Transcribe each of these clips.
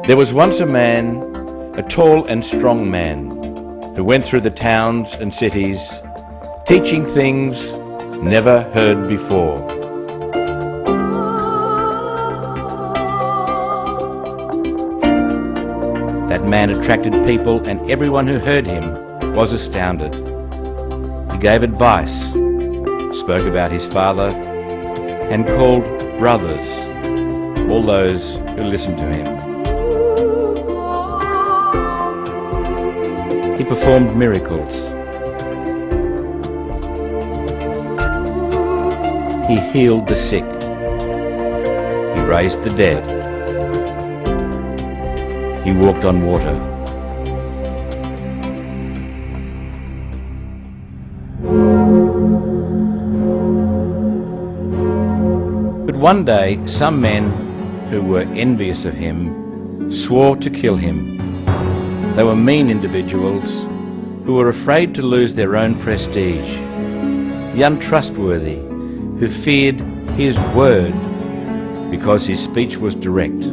There was once a man, a tall and strong man, who went through the towns and cities, teaching things never heard before. That man attracted people, and everyone who heard him was astounded. He gave advice, spoke about his Father, and called brothers all those who listened to him. He performed miracles. He healed the sick. He raised the dead. He walked on water. But one day, some men who were envious of him swore to kill him. They were mean individuals who were afraid to lose their own prestige, the untrustworthy, who feared his word because his speech was direct.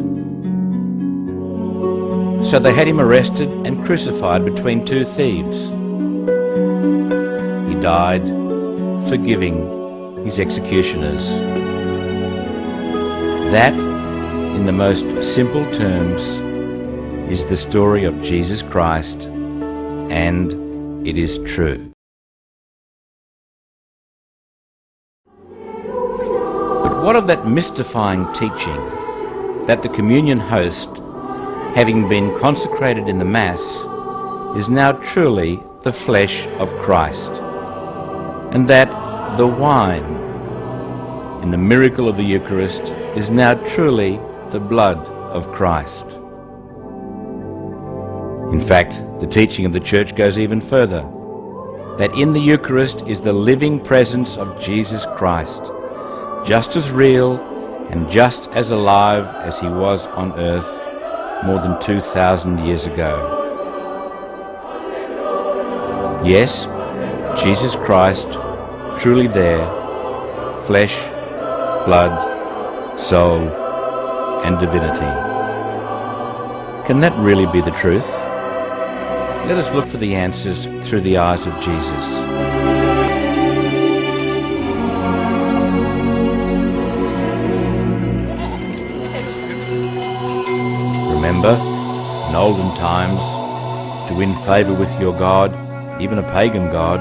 So they had him arrested and crucified between two thieves. He died, forgiving his executioners. That, in the most simple terms, is the story of Jesus Christ, and it is true. But what of that mystifying teaching that the communion host, having been consecrated in the Mass, is now truly the flesh of Christ, and that the wine in the miracle of the Eucharist is now truly the blood of Christ? In fact, the teaching of the Church goes even further, that in the Eucharist is the living presence of Jesus Christ, just as real and just as alive as he was on earth more than 2,000 years ago. Yes, Jesus Christ, truly there, flesh, blood, soul, and divinity. Can that really be the truth? Let us look for the answers through the eyes of Jesus. Remember, in olden times, to win favour with your God, even a pagan god,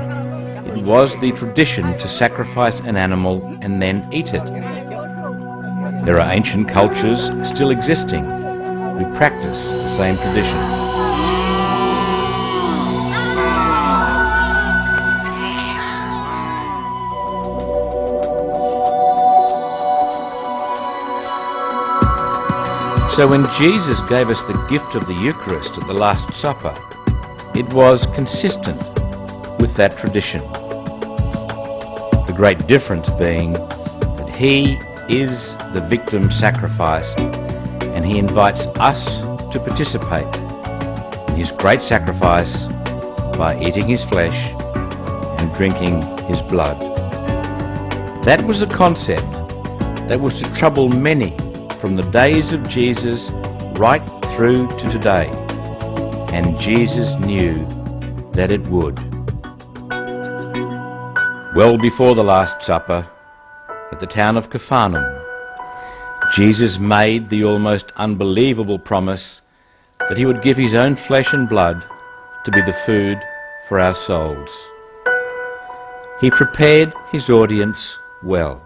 it was the tradition to sacrifice an animal and then eat it. There are ancient cultures still existing who practice the same tradition. So when Jesus gave us the gift of the Eucharist at the Last Supper, it was consistent with that tradition. The great difference being that he is the victim sacrificed, and he invites us to participate in his great sacrifice by eating his flesh and drinking his blood. That was a concept that was to trouble many from the days of Jesus right through to today, and Jesus knew that it would. Well before the Last Supper, at the town of Capharnaum, Jesus made the almost unbelievable promise that he would give his own flesh and blood to be the food for our souls. He prepared his audience well.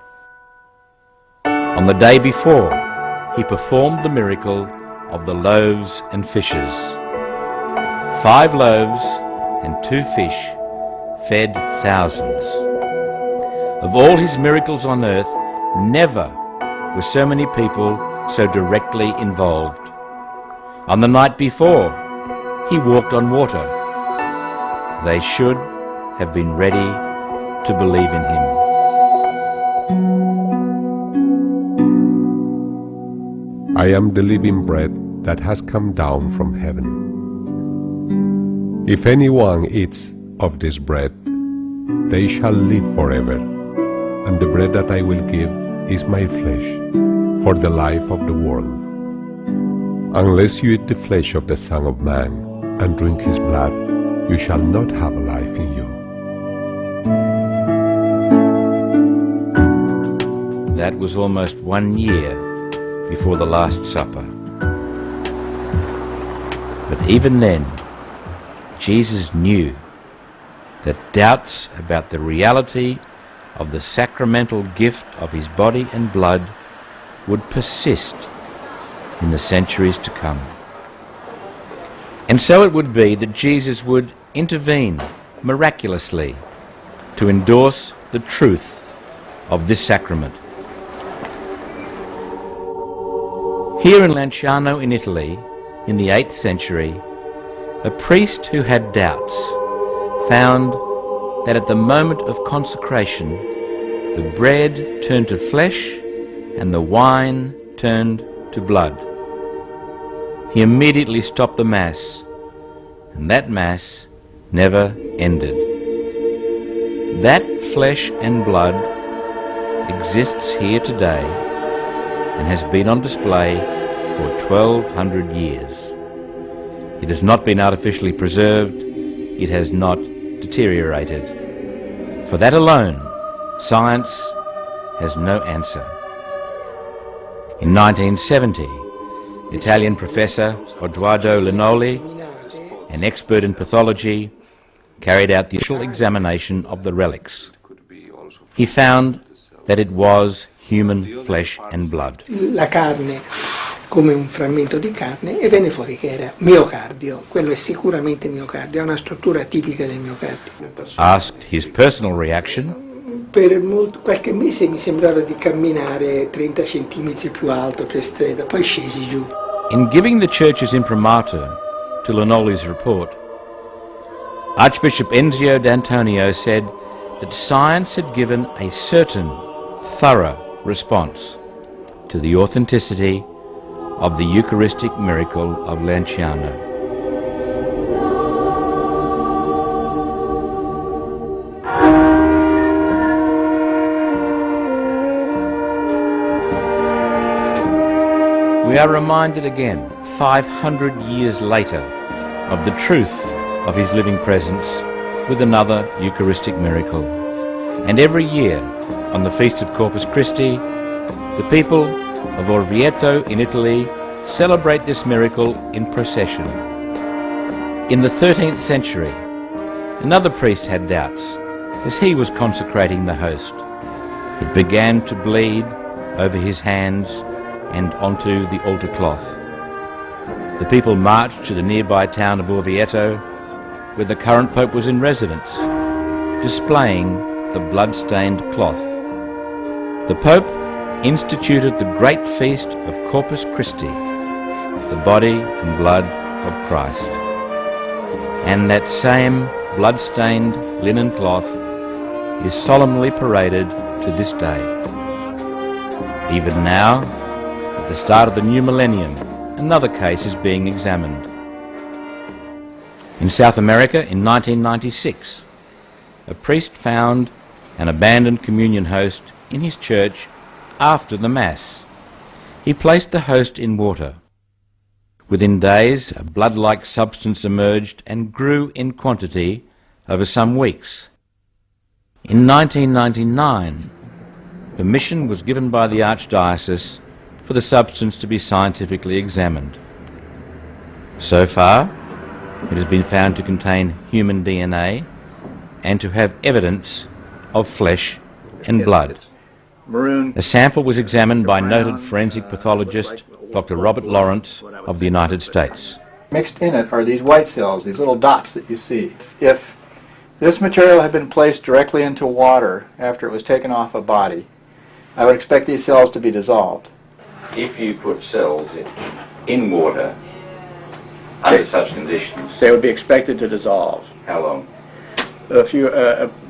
On the day before, he performed the miracle of the loaves and fishes. 5 loaves and 2 fish fed thousands. Of all his miracles on earth, never were so many people so directly involved. On the night before, he walked on water. They should have been ready to believe in him. I am the living bread that has come down from heaven. If anyone eats of this bread, they shall live forever, and the bread that I will give is my flesh, for the life of the world. Unless you eat the flesh of the Son of Man and drink his blood, you shall not have life in you. That was almost 1 year before the Last Supper. But even then, Jesus knew that doubts about the reality of the sacramental gift of his body and blood would persist in the centuries to come. And so it would be that Jesus would intervene miraculously to endorse the truth of this sacrament. Here in Lanciano in Italy, in the 8th century, a priest who had doubts found that at the moment of consecration, the bread turned to flesh and the wine turned to blood. He immediately stopped the Mass, and that Mass never ended. That flesh and blood exists here today and has been on display for 1200 years. It has not been artificially preserved, it has not deteriorated. For that alone, science has no answer. In 1970, the Italian professor Edoardo Linoli, an expert in pathology, carried out the initial examination of the relics. He found that it was human flesh and blood. La carne come un frammento di carne e venne fuori che era miocardio. Quello è sicuramente miocardio, ha una struttura tipica del miocardio. Asked his personal reaction, Per qualche mese mi sembrava di camminare 30 centimetri più alto per strada, poi scesi giù. in giving the Church's imprimatur to Linoli's report, Archbishop Enzio D'Antonio said that science had given a certain, thorough response to the authenticity of the Eucharistic Miracle of Lanciano. We are reminded again, 500 years later, of the truth of his living presence with another Eucharistic miracle. And every year, on the Feast of Corpus Christi, the people of Orvieto in Italy celebrate this miracle in procession. In the 13th century, another priest had doubts as he was consecrating the host. It began to bleed over his hands and onto the altar cloth. The people marched to the nearby town of Orvieto, where the current Pope was in residence, displaying the blood-stained cloth. The Pope instituted the great feast of Corpus Christi, the body and blood of Christ. And that same blood-stained linen cloth is solemnly paraded to this day. Even now, at the start of the new millennium, another case is being examined. In South America in 1996, a priest found an abandoned communion host in his church after the Mass. He placed the host in water. Within days, a blood-like substance emerged and grew in quantity over some weeks. In 1999, permission was given by the Archdiocese for the substance to be scientifically examined. So far, it has been found to contain human DNA and to have evidence of flesh and blood. A sample was examined by noted forensic pathologist Dr. Robert Lawrence of the United States. Mixed in it are these white cells, these little dots that you see. If this material had been placed directly into water after it was taken off a body, I would expect these cells to be dissolved. If you put cells in water under such conditions, They would be expected to dissolve. how long? A few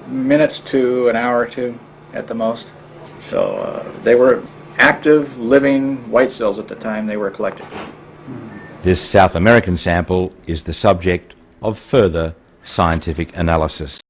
minutes to an hour or two at the most. So they were active, living white cells at the time they were collected. This South American sample is the subject of further scientific analysis.